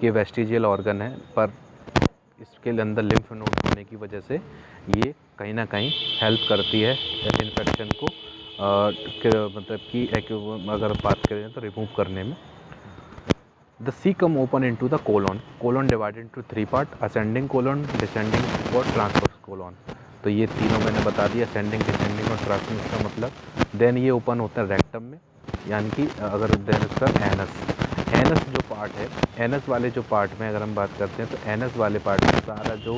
[SPEAKER 1] कि वेस्टिजियल ऑर्गन है, पर इसके अंदर लिम्फ नोड होने की वजह से ये कहीं ना कहीं हेल्प करती है इन्फेक्शन को मतलब कि अगर बात करें तो रिमूव करने में। The caecum open into the colon divided into 3 part, ascending colon, descending और ट्रांसवर्स कोलोन। तो ये तीनों मैंने बता दिया, असेंडिंग, डिसेंडिंग और ट्रांसवर्स का मतलब। देन ये ओपन होता है रेक्टम में, यानी कि अगर देन उसका एनस जो पार्ट है, एनस वाले जो पार्ट में अगर हम बात करते हैं तो एनस वाले पार्ट में सारा जो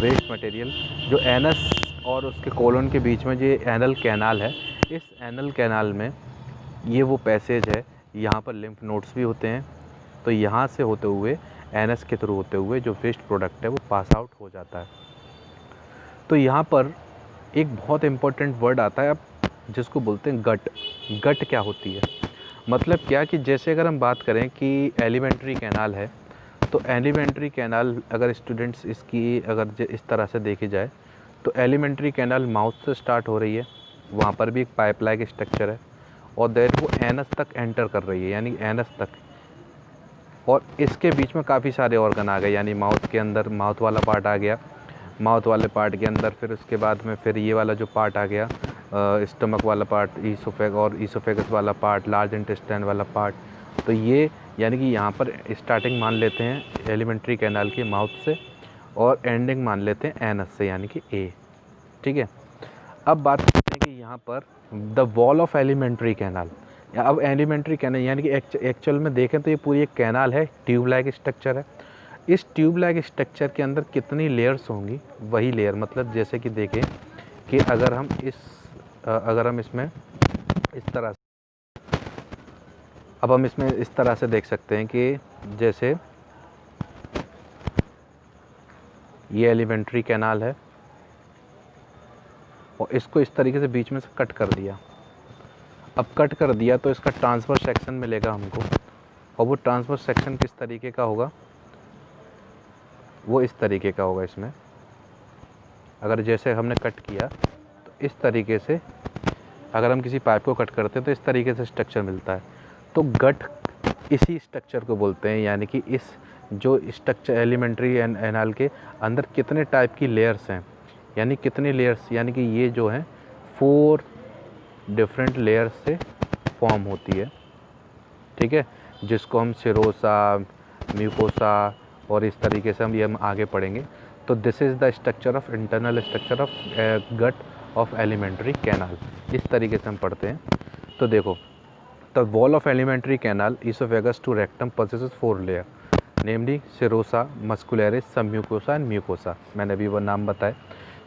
[SPEAKER 1] वेस्ट मटेरियल जो एनस और उसके कोलोन के बीच में जो एनल कैनाल है, इस एनल कैनाल में ये वो पैसेज है, यहाँ पर लिम्फ नोड्स भी होते हैं। तो यहाँ से होते हुए एनस के थ्रू होते हुए जो वेस्ट प्रोडक्ट है वो पास आउट हो जाता है। तो यहाँ पर एक बहुत इम्पोर्टेंट वर्ड आता है अब, जिसको बोलते हैं गट। गट क्या होती है, मतलब क्या कि जैसे अगर हम बात करें कि एलिमेंट्री कैनाल है, तो एलिमेंट्री कैनाल अगर स्टूडेंट्स इसकी अगर इस तरह से देखी जाए तो एलिमेंट्री कैनाल माउथ से स्टार्ट हो रही है, वहाँ पर भी एक पाइप लाइक स्ट्रक्चर है, और देन वो एनस तक एंटर कर रही है, यानी एनस तक, और इसके बीच में काफ़ी सारे ऑर्गन आ गए, यानी माउथ के अंदर माउथ वाला पार्ट आ गया, माउथ वाले पार्ट के अंदर फिर उसके बाद में फिर ये वाला जो पार्ट आ गया, स्टमक वाला पार्ट, ईसोफेगस वाला पार्ट, लार्ज इंटेस्टाइन वाला पार्ट। तो ये यानी कि यहाँ पर स्टार्टिंग मान लेते हैं एलिमेंट्री कैनाल के माउथ से, और एंडिंग मान लेते हैं एनस से, यानी कि ए। ठीक है, अब बात करते हैं कि यहाँ पर the wall of alimentary canal. अब एलिमेंट्री कैनाल यानी कि एक्चुअल में देखें तो ये पूरी एक कैनाल है, ट्यूब लाइक स्ट्रक्चर है। इस ट्यूब लाइक स्ट्रक्चर के अंदर कितनी लेयर्स होंगी, वही लेयर, मतलब जैसे कि देखें कि अगर हम इसमें इस तरह से, अब हम इसमें इस तरह से देख सकते हैं कि जैसे ये एलिमेंट्री कैनाल है और इसको इस तरीके से बीच में से कट कर दिया। अब कट कर दिया तो इसका ट्रांसफर सेक्शन मिलेगा हमको, और वो ट्रांसफर सेक्शन किस तरीके का होगा, वो इस तरीके का होगा। इसमें अगर जैसे हमने कट किया तो इस तरीके से, अगर हम किसी पाइप को कट करते हैं तो इस तरीके से स्ट्रक्चर मिलता है। तो गट इसी स्ट्रक्चर को बोलते हैं, यानी कि इस जो स्ट्रक्चर एलिमेंट्री एनाल के अंदर कितने टाइप की लेयर्स हैं, यानी कितने लेयर्स, यानी कि ये जो है 4 डिफरेंट लेयर्स से फॉर्म होती है। ठीक है, जिसको हम सिरोसा, म्यूकोसा और इस तरीके से हम आगे पढ़ेंगे। तो this is the structure of internal structure of gut of alimentary canal, इस तरीके से हम पढ़ते हैं। तो देखो, the wall of alimentary canal oesophagus to rectum possesses 4 layer, namely serosa, muscularis, submucosa and mucosa. मैंने अभी वो नाम बताए।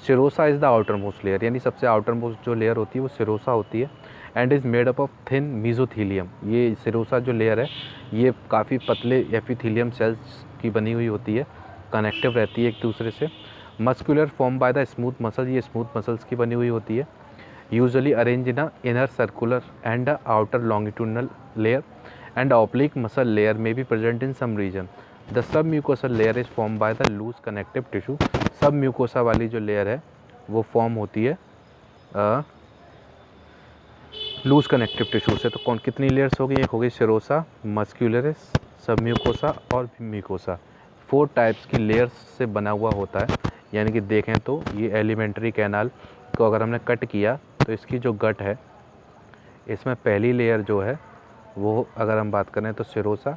[SPEAKER 1] Serosa is the outer most layer, यानी सबसे आउटर मोस्ट जो लेयर होती है वो सिरोसा होती है, and is made up of thin mesothelium. ये सिरोसा जो लेयर है ये काफ़ी पतले एपिथीलियम सेल्स की बनी हुई होती है, कनेक्टिव रहती है एक दूसरे से। Muscular form by the smooth muscle, ये स्मूथ मसल्स की बनी हुई होती है, usually arrange in a inner circular and outer longitudinal layer, and oblique muscle layer में be present in some region. The submucosal layer is form by the loose connective tissue. Submucosa वाली जो layer है वो form होती है loose connective tissue से। तो कौन कितनी लेयर्स होगी, एक होगी सिरोसा, मस्कुलरिस, सब म्यूकोसा और म्यूकोसा। 4 टाइप्स की लेयर्स से बना हुआ होता है। यानी कि देखें तो ये एलिमेंट्री कैनाल को अगर हमने कट किया तो इसकी जो गट है, इसमें पहली लेयर जो है वो अगर हम बात करें तो सिरोसा,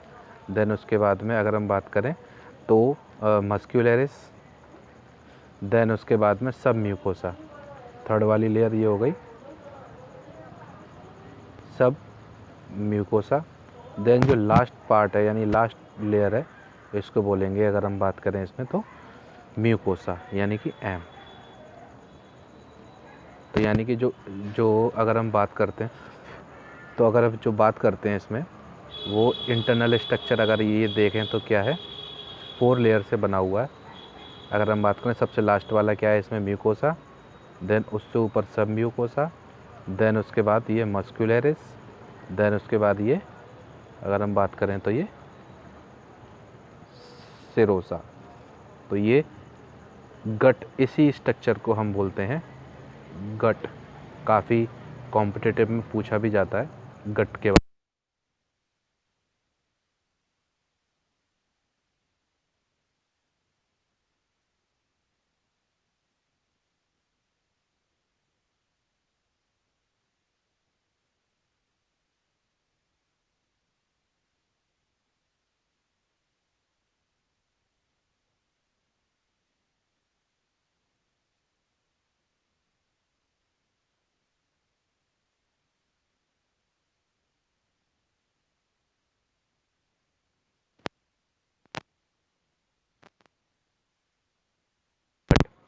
[SPEAKER 1] देन उसके बाद में अगर हम बात करें तो मस्कुलरिस, देन उसके बाद में सब म्यूकोसा। थर्ड वाली लेयर ये हो गई सब म्यूकोसा। देन जो लास्ट पार्ट है यानी लास्ट लेयर है, इसको बोलेंगे अगर हम बात करें इसमें तो म्यूकोसा, यानी कि एम। तो यानी कि जो अगर हम बात करते हैं तो अगर हम जो बात करते हैं इसमें वो इंटरनल स्ट्रक्चर अगर ये देखें तो क्या है, 4 लेयर से बना हुआ है। अगर हम बात करें सबसे लास्ट वाला क्या है इसमें, म्यूकोसा, देन उससे ऊपर सब म्यूकोसा, देन उसके बाद ये मस्कुलरिस, देन उसके बाद ये अगर हम बात करें तो ये सेरोसा। तो ये गट, इसी स्ट्रक्चर को हम बोलते हैं गट। काफ़ी कॉम्पिटिटिव में पूछा भी जाता है गट के बारे में।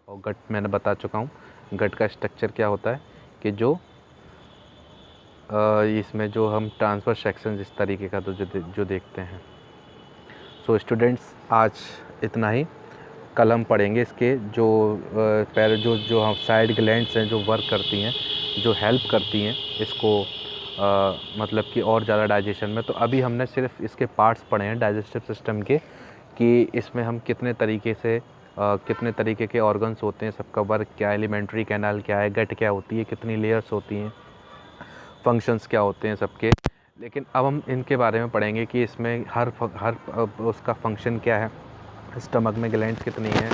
[SPEAKER 1] और गट मैंने बता चुका हूँ, गट का स्ट्रक्चर क्या होता है कि जो इसमें जो हम ट्रांसफर सेक्शन इस तरीके का तो जो देखते हैं। सो स्टूडेंट्स, आज इतना ही। कल हम पढ़ेंगे इसके जो पैर जो हम साइड ग्लैंड्स हैं जो वर्क करती हैं, जो हेल्प करती हैं इसको मतलब कि और ज़्यादा डाइजेशन में। तो अभी हमने सिर्फ इसके पार्ट्स पढ़े हैं डाइजेस्टिव सिस्टम के, कि इसमें हम कितने तरीके से कितने तरीके के ऑर्गन्स होते हैं, सबका वर्क क्या है, एलिमेंट्री कैनाल क्या है, गट क्या होती है, कितनी लेयर्स होती हैं, फंक्शंस क्या होते हैं सबके। लेकिन अब हम इनके बारे में पढ़ेंगे कि इसमें हर उसका फंक्शन क्या है, स्टमक में ग्लैंड्स कितनी हैं,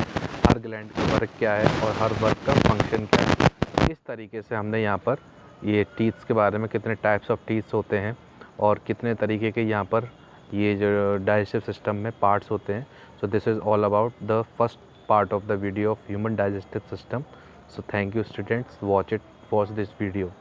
[SPEAKER 1] हर ग्लैंड का वर्क क्या है और हर वर्क का फंक्शन क्या है। इस तरीके से हमने यहाँ पर ये टीथ्स के बारे में, कितने टाइप्स ऑफ टीथ्स होते हैं और कितने तरीके के यहाँ पर ये जो डाइजेस्टिव सिस्टम में पार्ट्स होते हैं। सो this is all about the first part of the video of human digestive system. So thank you students, watch this video.